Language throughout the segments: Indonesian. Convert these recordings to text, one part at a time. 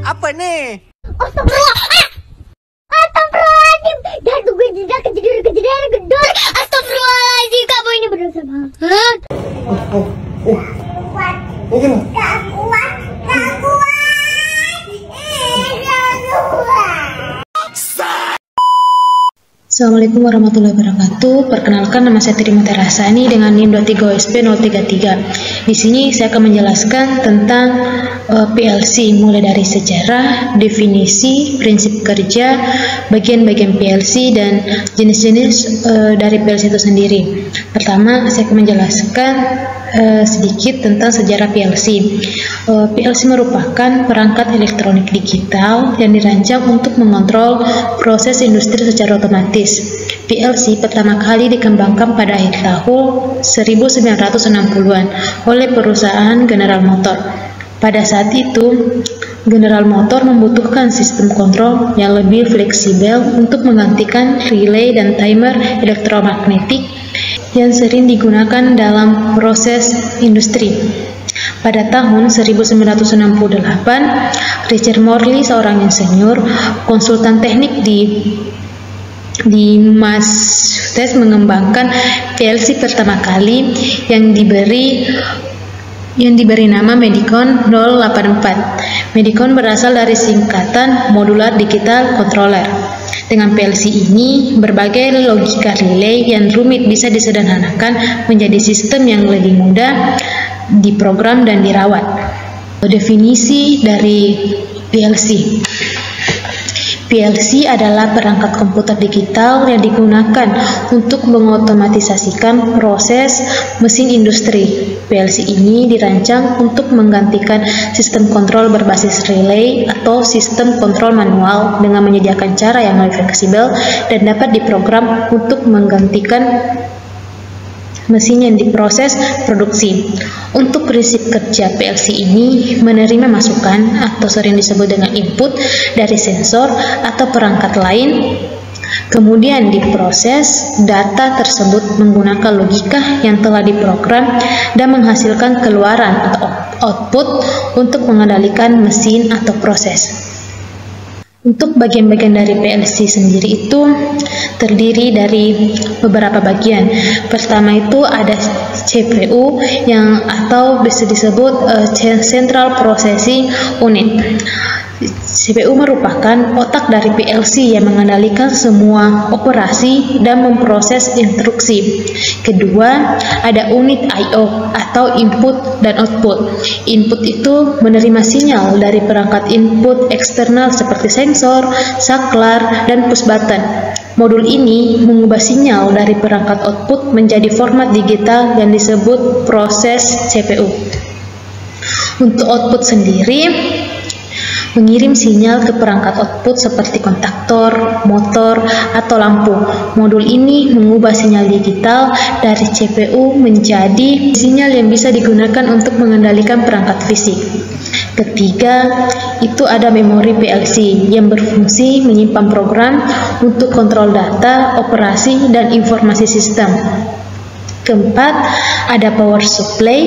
Apa nih? Astagfirullah. Astagfirullahaladzim. Dan gue tidak kejadian gedor. Astagfirullahaladzim. Kamu ini berdosa banget. Gak kuat. Assalamualaikum warahmatullahi wabarakatuh. Perkenalkan, nama saya Trimati Rasani dengan NIM 23OSP033. Di sini saya akan menjelaskan tentang PLC, mulai dari sejarah, definisi, prinsip kerja, bagian-bagian PLC, dan jenis-jenis dari PLC itu sendiri. Pertama, saya akan menjelaskan sedikit tentang sejarah PLC. PLC merupakan perangkat elektronik digital yang dirancang untuk mengontrol proses industri secara otomatis. PLC pertama kali dikembangkan pada akhir tahun 1960-an oleh perusahaan General Motors. Pada saat itu, General Motors membutuhkan sistem kontrol yang lebih fleksibel untuk menggantikan relay dan timer elektromagnetik yang sering digunakan dalam proses industri. Pada tahun 1968, Richard Morley, seorang insinyur, konsultan teknik di Massachusetts, mengembangkan PLC pertama kali yang diberi nama Medicon 084. Medicon berasal dari singkatan Modular Digital Controller. Dengan PLC ini, berbagai logika relay yang rumit bisa disederhanakan menjadi sistem yang lebih mudah diprogram dan dirawat. Definisi dari PLC. PLC adalah perangkat komputer digital yang digunakan untuk mengotomatisasikan proses mesin industri. PLC ini dirancang untuk menggantikan sistem kontrol berbasis relay atau sistem kontrol manual dengan menyediakan cara yang lebih fleksibel dan dapat diprogram untuk menggantikan mesin yang diproses produksi. Untuk prinsip kerja PLC ini menerima masukan atau sering disebut dengan input dari sensor atau perangkat lain, kemudian diproses data tersebut menggunakan logika yang telah diprogram dan menghasilkan keluaran atau output untuk mengendalikan mesin atau proses. Untuk bagian-bagian dari PLC sendiri itu terdiri dari beberapa bagian. Pertama itu ada CPU atau bisa disebut Central Processing Unit. CPU merupakan otak dari PLC yang mengendalikan semua operasi dan memproses instruksi. Kedua, ada unit I/O atau input dan output. Input itu menerima sinyal dari perangkat input eksternal seperti sensor, saklar, dan push button. Modul ini mengubah sinyal dari perangkat output menjadi format digital yang disebut proses CPU. Untuk output sendiri, mengirim sinyal ke perangkat output seperti kontaktor, motor, atau lampu. Modul ini mengubah sinyal digital dari CPU menjadi sinyal yang bisa digunakan untuk mengendalikan perangkat fisik. Ketiga, itu ada memori PLC yang berfungsi menyimpan program untuk kontrol data, operasi, dan informasi sistem. Keempat, ada power supply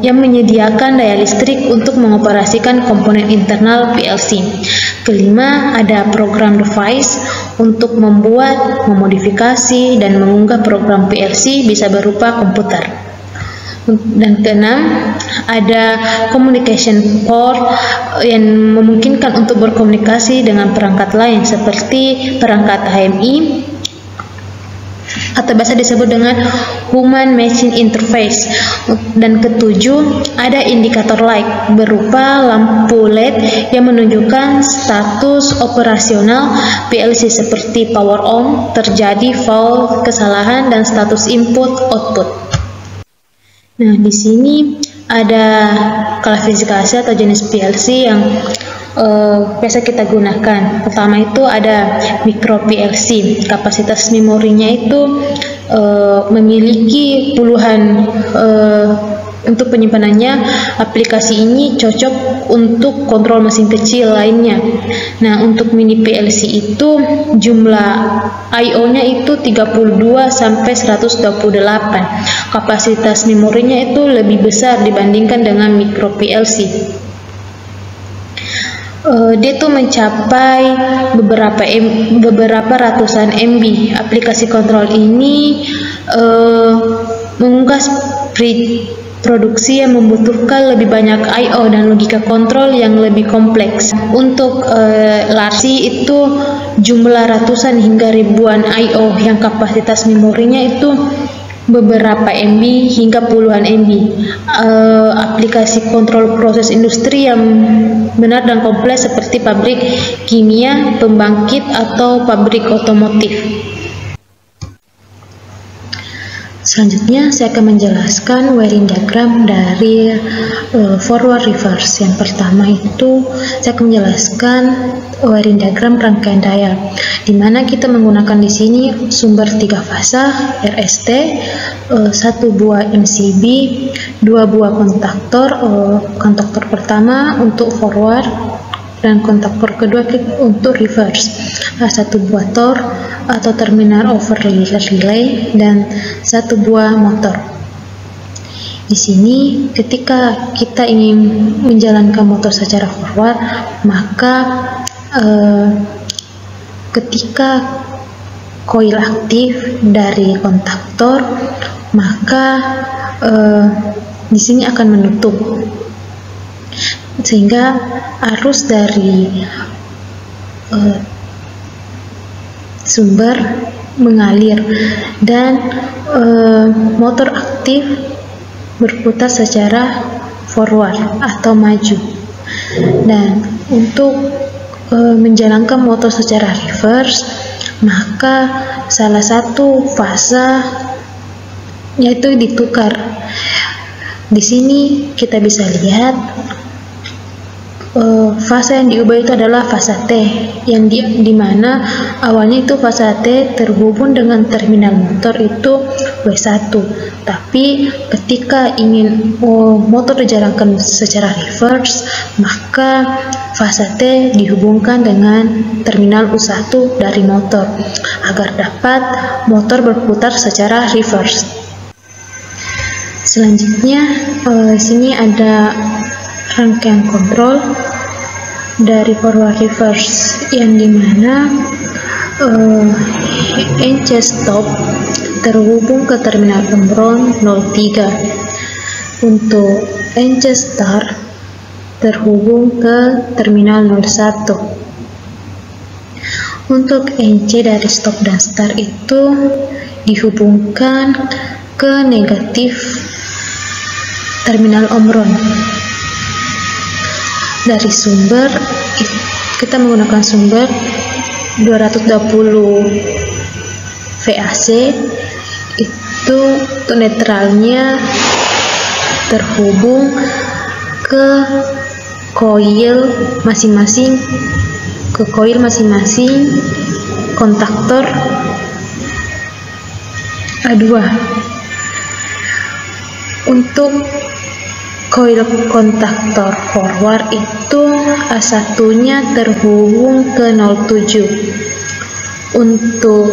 yang menyediakan daya listrik untuk mengoperasikan komponen internal PLC. Kelima, ada program device untuk membuat, memodifikasi, dan mengunggah program PLC bisa berupa komputer. Dan keenam, ada communication port yang memungkinkan untuk berkomunikasi dengan perangkat lain seperti perangkat HMI atau biasa disebut dengan Human Machine Interface. Dan ketujuh, ada indikator light berupa lampu LED yang menunjukkan status operasional PLC seperti power on, terjadi fault, kesalahan, dan status input output. Nah, di sini ada klasifikasi atau jenis PLC yang biasa kita gunakan. Pertama itu ada micro PLC. Kapasitas memorinya itu memiliki puluhan untuk penyimpanannya. Aplikasi ini cocok untuk kontrol mesin kecil lainnya. Nah, untuk mini PLC itu jumlah I/O-nya itu 32 sampai 128. Kapasitas memorinya itu lebih besar dibandingkan dengan micro PLC. dia tuh mencapai beberapa ratusan MB. Aplikasi kontrol ini mengunggah produksi yang membutuhkan lebih banyak I/O dan logika kontrol yang lebih kompleks. Untuk Larsi itu jumlah ratusan hingga ribuan I/O yang kapasitas memorinya itu beberapa MB hingga puluhan MB. Aplikasi kontrol proses industri yang benar dan kompleks seperti pabrik kimia, pembangkit, atau pabrik otomotif. Selanjutnya saya akan menjelaskan wiring diagram dari forward reverse. Yang pertama itu saya akan menjelaskan wiring diagram rangkaian dial, di mana kita menggunakan di sini sumber 3 fasa RST, 1 buah MCB, 2 buah kontaktor. Kontaktor pertama untuk forward dan kontaktor kedua untuk reverse, 1 buah TOR atau terminal over relay, dan 1 buah motor. Di sini ketika kita ingin menjalankan motor secara forward, maka ketika koil aktif dari kontaktor, maka di sini akan menutup, sehingga arus dari sumber mengalir dan motor aktif berputar secara forward atau maju. Dan untuk menjalankan motor secara reverse, maka salah satu fasa yaitu ditukar. Di sini kita bisa lihat fasa yang diubah itu adalah fasa T, yang dimana awalnya itu fasa T terhubung dengan terminal motor itu W1, tapi ketika ingin motor dijalankan secara reverse, maka fasa T dihubungkan dengan terminal U1 dari motor agar dapat motor berputar secara reverse. Selanjutnya sini ada rangkaian kontrol dari forward reverse, yang dimana NC stop terhubung ke terminal Omron 03, untuk NC start terhubung ke terminal 01. Untuk NC dari stop dan start itu dihubungkan ke negatif terminal Omron. Dari sumber kita menggunakan sumber 220 VAC, itu untuk netralnya terhubung ke koil masing-masing, kontaktor A2. Untuk koil kontaktor forward itu A1-nya terhubung ke 07. Untuk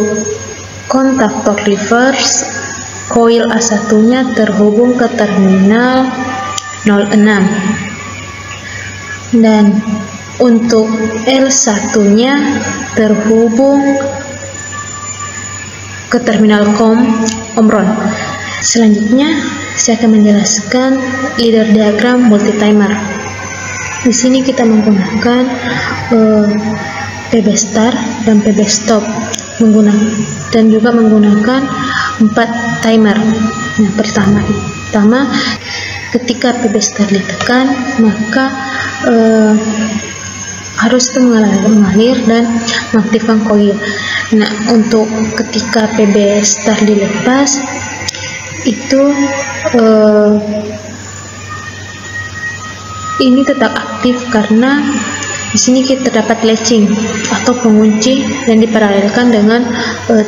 kontaktor reverse, koil A1-nya terhubung ke terminal 06. Dan untuk L1-nya terhubung ke terminal Omron. Selanjutnya saya akan menjelaskan leader diagram multi timer. Di sini kita menggunakan PB start dan PB stop, dan juga menggunakan 4 timer. Nah, pertama ketika PB start ditekan, maka harus itu mengalir dan mengaktifkan koil. Nah, untuk ketika PB start dilepas, itu ini tetap aktif karena di sini kita dapat latching atau pengunci yang diparalelkan dengan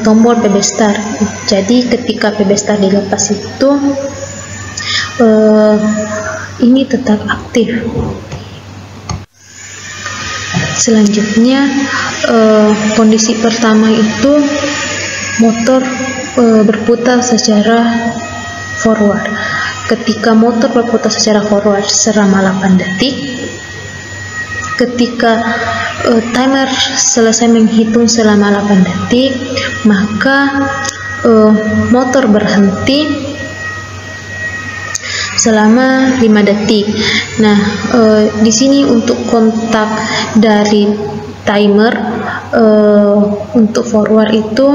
tombol PB start. Jadi ketika PB start dilepas itu ini tetap aktif. Selanjutnya kondisi pertama itu motor berputar secara forward. Ketika motor berputar secara forward selama 8 detik, Ketika timer selesai menghitung selama 8 detik, maka motor berhenti selama 5 detik. Nah, di sini untuk kontak dari timer untuk forward itu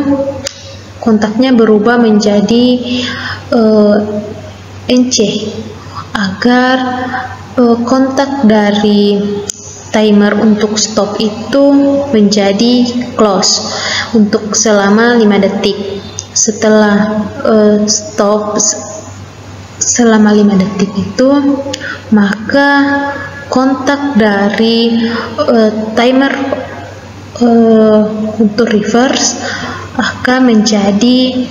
kontaknya berubah menjadi NC agar kontak dari timer untuk stop itu menjadi close untuk selama 5 detik. Setelah stop selama 5 detik itu, maka kontak dari timer untuk reverse akan menjadi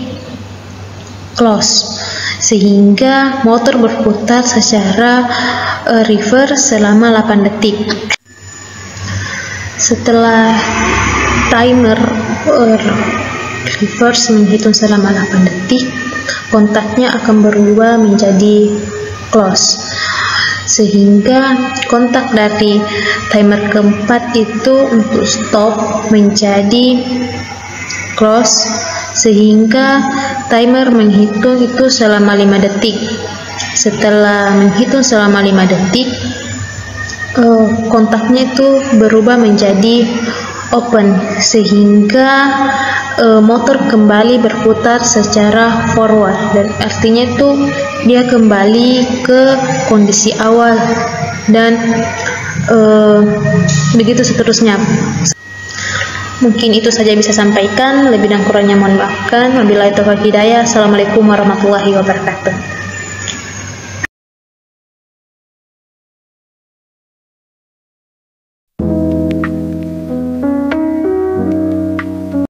close, sehingga motor berputar secara reverse selama 8 detik. Setelah timer reverse menghitung selama 8 detik, kontaknya akan berubah menjadi close, sehingga kontak dari timer keempat itu untuk stop menjadi close, sehingga timer menghitung itu selama 5 detik. Setelah menghitung selama 5 detik, kontaknya itu berubah menjadi open, sehingga motor kembali berputar secara forward, dan artinya itu dia kembali ke kondisi awal, dan begitu seterusnya. Mungkin itu saja bisa sampaikan, lebih dan kurangnya mohon maafkan. Wabillahi taufiq hidayah. Assalamualaikum warahmatullahi wabarakatuh.